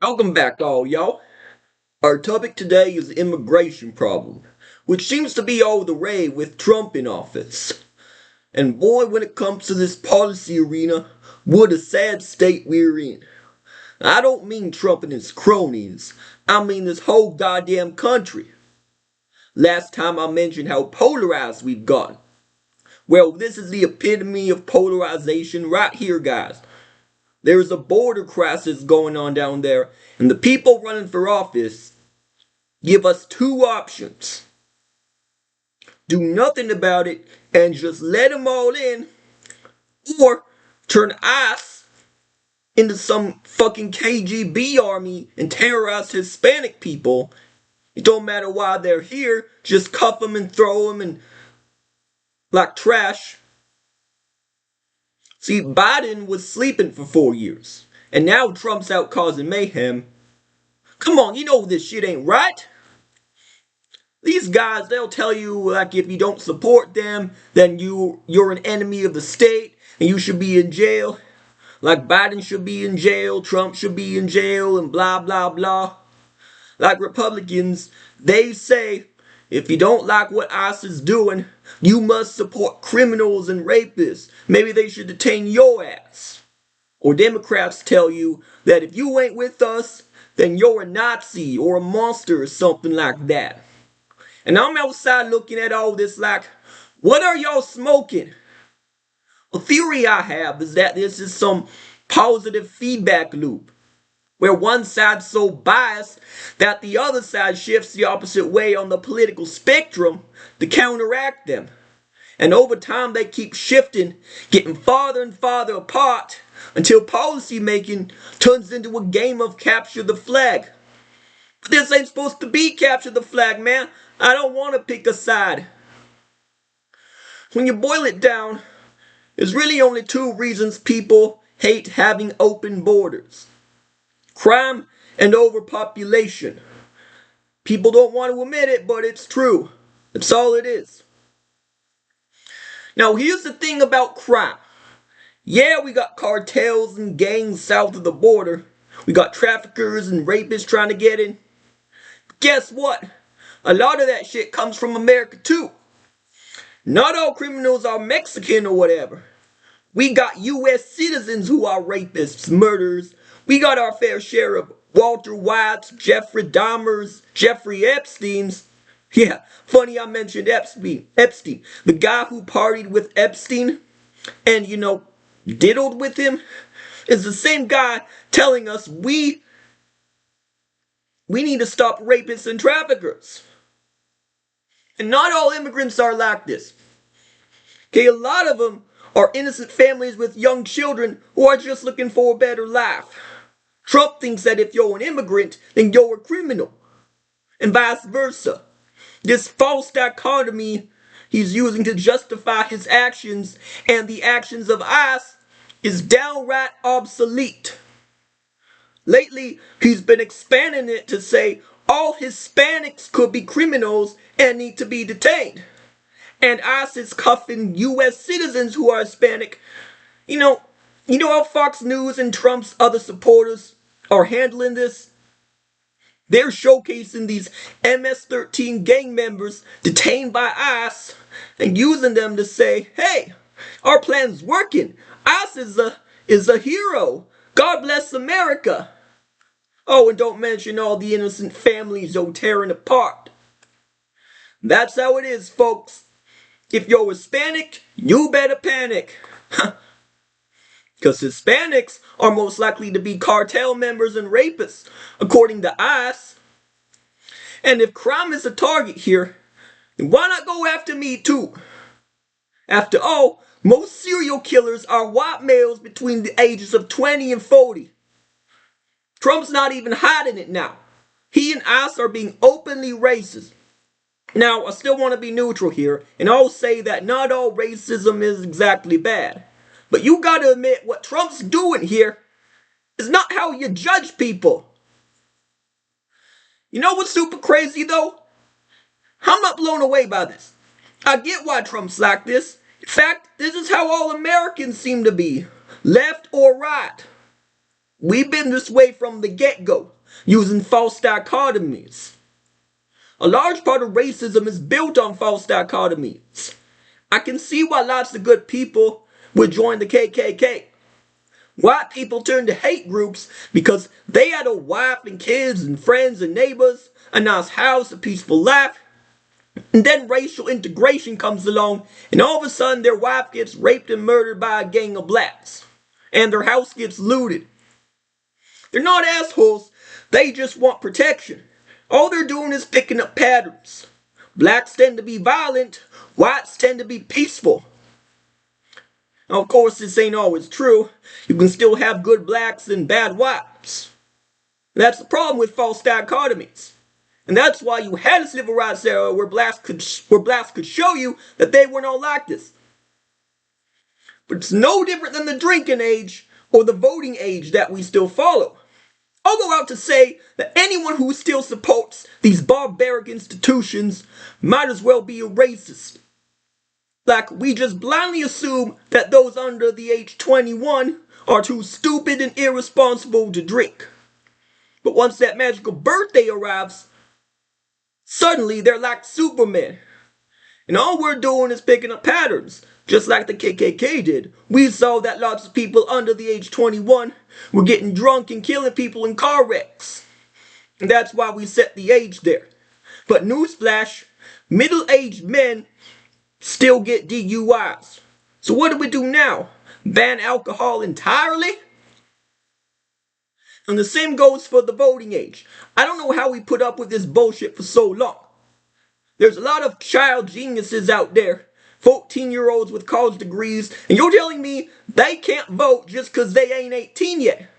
Welcome back, all y'all. Our topic today is the immigration problem, which seems to be all the rage with Trump in office. And boy, when it comes to this policy arena, what a sad state we're in. I don't mean Trump and his cronies, I mean this whole goddamn country. Last time I mentioned how polarized we've gotten. Well, this is the epitome of polarization right here, guys. There's a border crisis going on down there, and the people running for office give us two options: do nothing about it and just let them all in, or turn us into some fucking KGB army and terrorize Hispanic people. It don't matter why they're here, just cuff them and throw them and like trash. See, Biden was sleeping for 4 years, and now Trump's out causing mayhem. Come on, you know this shit ain't right. These guys, they'll tell you like if you don't support them, then you're an enemy of the state and you should be in jail. Like Biden should be in jail, Trump should be in jail, and blah blah blah. Like Republicans, they say if you don't like what ICE is doing, you must support criminals and rapists. Maybe they should detain your ass. Or Democrats tell you that if you ain't with us, then you're a Nazi or a monster or something like that. And I'm outside looking at all this like, what are y'all smoking? A theory I have is that this is some positive feedback loop where one side's so biased that the other side shifts the opposite way on the political spectrum to counteract them. And over time they keep shifting, getting farther and farther apart until policy making turns into a game of capture the flag. But this ain't supposed to be capture the flag, man. I don't want to pick a side. When you boil it down, there's really only two reasons people hate having open borders: crime and overpopulation. People don't want to admit it, but it's true. That's all it is. Now, here's the thing about crime. Yeah, we got cartels and gangs south of the border. We got traffickers and rapists trying to get in. But guess what? A lot of that shit comes from America too. Not all criminals are Mexican or whatever. We got US citizens who are rapists, murderers. We got our fair share of Walter White's, Jeffrey Dahmer's, Jeffrey Epstein's. Yeah, funny I mentioned Epstein. The guy who partied with Epstein and, diddled with him is the same guy telling us we need to stop rapists and traffickers. And not all immigrants are like this. Okay, a lot of them are innocent families with young children who are just looking for a better life. Trump thinks that if you're an immigrant, then you're a criminal, and vice versa. This false dichotomy he's using to justify his actions and the actions of ICE is downright obsolete. Lately, he's been expanding it to say all Hispanics could be criminals and need to be detained. And ICE is cuffing US citizens who are Hispanic. You know how Fox News and Trump's other supporters are handling this? They're showcasing these MS-13 gang members detained by ICE and using them to say, hey, our plan's working. ICE is a hero. God bless America. Oh, and don't mention all the innocent families you're tearing apart. That's how it is, folks. If you're Hispanic, you better panic. Because Hispanics are most likely to be cartel members and rapists, according to ICE. And if crime is a target here, then why not go after me too? After all, most serial killers are white males between the ages of 20 and 40. Trump's not even hiding it now. He and ICE are being openly racist. Now, I still want to be neutral here, and I'll say that not all racism is exactly bad. But you gotta admit, what Trump's doing here is not how you judge people. You know what's super crazy though? I'm not blown away by this. I get why Trump's like this. In fact, this is how all Americans seem to be, left or right. We've been this way from the get-go, using false dichotomies. A large part of racism is built on false dichotomies. I can see why lots of good people would join the KKK. White people turn to hate groups because they had a wife and kids and friends and neighbors, a nice house, a peaceful life. And then racial integration comes along, and all of a sudden their wife gets raped and murdered by a gang of blacks. And their house gets looted. They're not assholes, they just want protection. All they're doing is picking up patterns. Blacks tend to be violent, whites tend to be peaceful. Now, of course, this ain't always true. You can still have good blacks and bad whites. That's the problem with false dichotomies. And that's why you had a civil rights era where blacks could show you that they were not like this. But it's no different than the drinking age or the voting age that we still follow. I'll go out to say that anyone who still supports these barbaric institutions might as well be a racist. Like, we just blindly assume that those under the age 21 are too stupid and irresponsible to drink. But once that magical birthday arrives, suddenly they're like Superman. And all we're doing is picking up patterns, just like the KKK did. We saw that lots of people under the age 21 were getting drunk and killing people in car wrecks. And that's why we set the age there. But newsflash, middle-aged men still get DUIs. So what do we do now? Ban alcohol entirely? And the same goes for the voting age. I don't know how we put up with this bullshit for so long. There's a lot of child geniuses out there, 14-year-olds with college degrees, and you're telling me they can't vote just because they ain't 18 yet.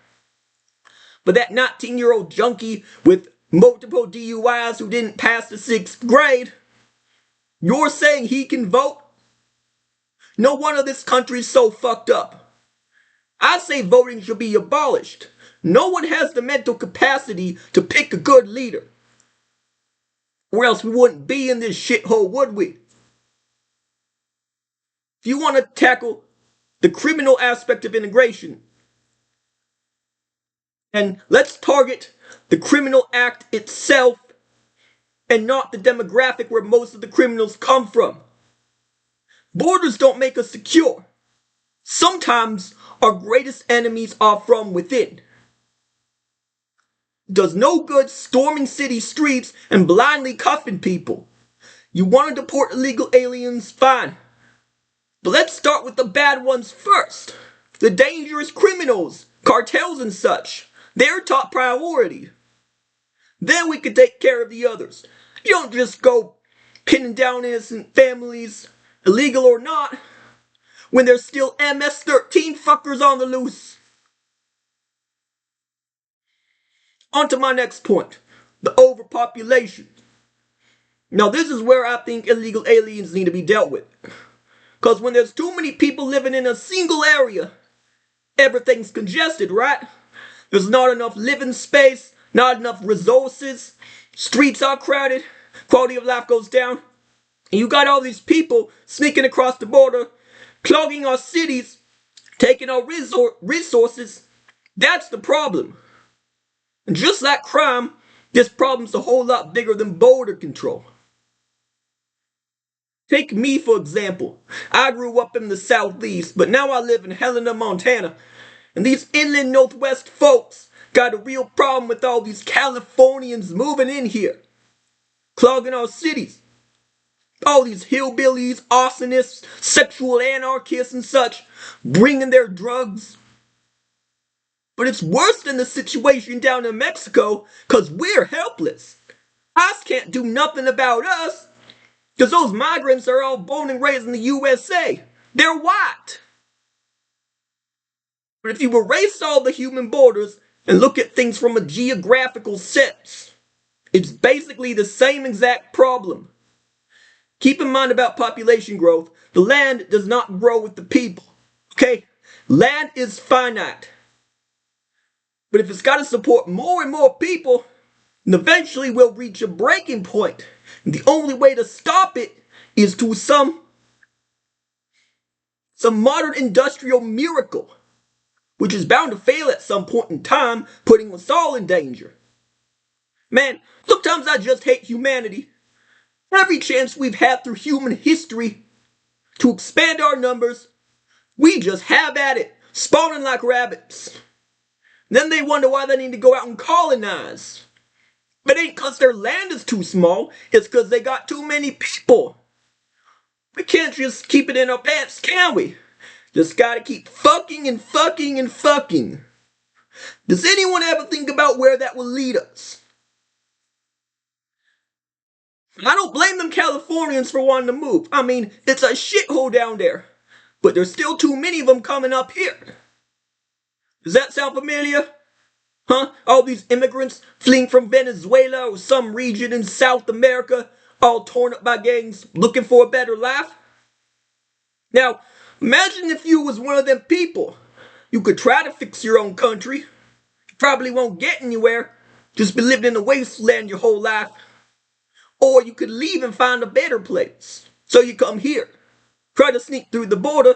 But that 19-year-old junkie with multiple DUIs who didn't pass the 6th grade, you're saying he can vote? No wonder this country's so fucked up. I say voting should be abolished. No one has the mental capacity to pick a good leader. Or else we wouldn't be in this shithole, would we? If you want to tackle the criminal aspect of integration, and let's target the criminal act itself and not the demographic where most of the criminals come from. Borders don't make us secure. Sometimes our greatest enemies are from within. It does no good storming city streets and blindly cuffing people. You want to deport illegal aliens? Fine. But let's start with the bad ones first. The dangerous criminals, cartels and such. They're top priority. Then we can take care of the others. You don't just go pinning down innocent families, illegal or not, when there's still MS-13 fuckers on the loose. On to my next point, the overpopulation. Now this is where I think illegal aliens need to be dealt with. Because when there's too many people living in a single area, everything's congested, right? There's not enough living space, not enough resources, streets are crowded, quality of life goes down, and you got all these people sneaking across the border, clogging our cities, taking our resources. That's the problem. And just like crime, this problem's a whole lot bigger than border control. Take me, for example. I grew up in the Southeast, but now I live in Helena, Montana. And these inland Northwest folks got a real problem with all these Californians moving in here, clogging our cities. All these hillbillies, arsonists, sexual anarchists and such, bringing their drugs. But it's worse than the situation down in Mexico, because we're helpless. ICE can't do nothing about us, because those migrants are all born and raised in the USA. They're white. But if you erase all the human borders and look at things from a geographical sense, it's basically the same exact problem. Keep in mind about population growth, the land does not grow with the people. Okay? Land is finite. But if it's got to support more and more people, then eventually we'll reach a breaking point. And the only way to stop it is to some modern industrial miracle. which is bound to fail at some point in time, putting us all in danger. Man, sometimes I just hate humanity. Every chance we've had through human history to expand our numbers, we just have at it, spawning like rabbits. Then they wonder why they need to go out and colonize. But it ain't cause their land is too small, it's cause they got too many people. We can't just keep it in our pants, can we? Just gotta keep fucking and fucking and fucking. Does anyone ever think about where that will lead us? I don't blame them Californians for wanting to move. I mean, it's a shithole down there. But there's still too many of them coming up here. Does that sound familiar? Huh? All these immigrants fleeing from Venezuela or some region in South America, all torn up by gangs, looking for a better life? Now, imagine if you was one of them people. You could try to fix your own country. You probably won't get anywhere. Just be living in a wasteland your whole life. Or you could leave and find a better place. So you come here, try to sneak through the border,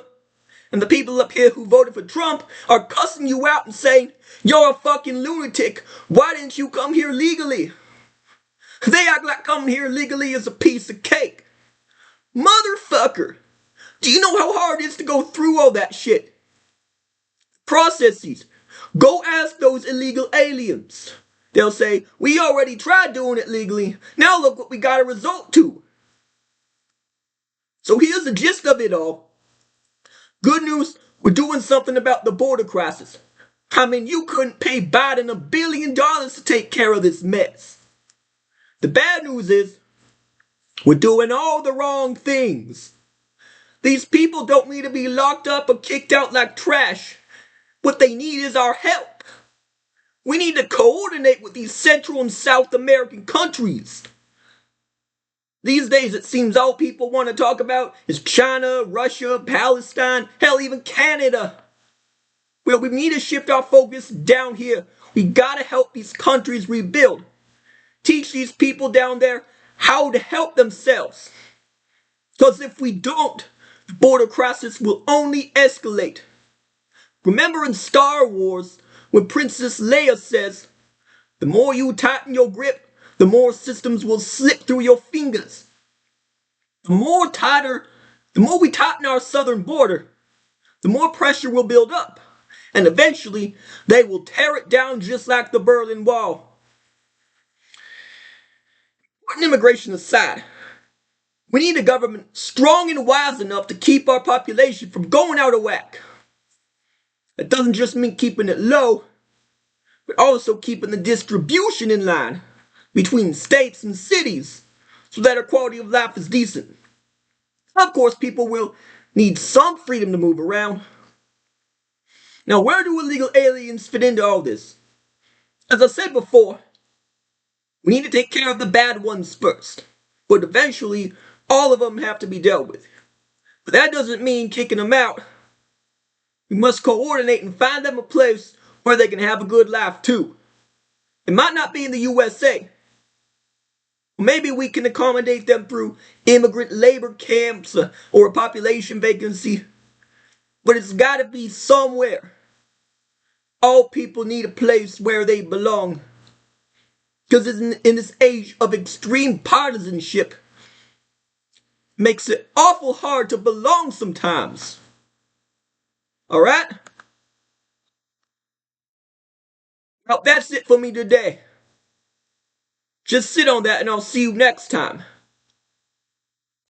and the people up here who voted for Trump are cussing you out and saying, "You're a fucking lunatic. Why didn't you come here legally?" They act like coming here legally is a piece of cake. Motherfucker, do you know how hard it is to go through all that shit? Processes. Go ask those illegal aliens. They'll say, "We already tried doing it legally. Now look what we got a result to." So here's the gist of it all. Good news, we're doing something about the border crisis. I mean, you couldn't pay Biden $1 billion to take care of this mess. The bad news is, we're doing all the wrong things. These people don't need to be locked up or kicked out like trash. What they need is our help. We need to coordinate with these Central and South American countries. These days it seems all people want to talk about is China, Russia, Palestine, hell even Canada. Well, we need to shift our focus down here. We gotta help these countries rebuild. Teach these people down there how to help themselves. Because if we don't, the border crisis will only escalate. Remember in Star Wars, when Princess Leia says, "The more you tighten your grip, the more systems will slip through your fingers." The more we tighten our southern border, the more pressure will build up. And eventually, they will tear it down just like the Berlin Wall. Putting immigration aside, we need a government strong and wise enough to keep our population from going out of whack. That doesn't just mean keeping it low, but also keeping the distribution in line between states and cities so that our quality of life is decent. Of course, people will need some freedom to move around. Now, where do illegal aliens fit into all this? As I said before, we need to take care of the bad ones first, but eventually, all of them have to be dealt with. But that doesn't mean kicking them out. We must coordinate and find them a place where they can have a good life too. It might not be in the USA. Maybe we can accommodate them through immigrant labor camps or a population vacancy. But it's got to be somewhere. All people need a place where they belong. Because in this age of extreme partisanship, makes it awful hard to belong sometimes. Alright? Well, that's it for me today. Just sit on that and I'll see you next time.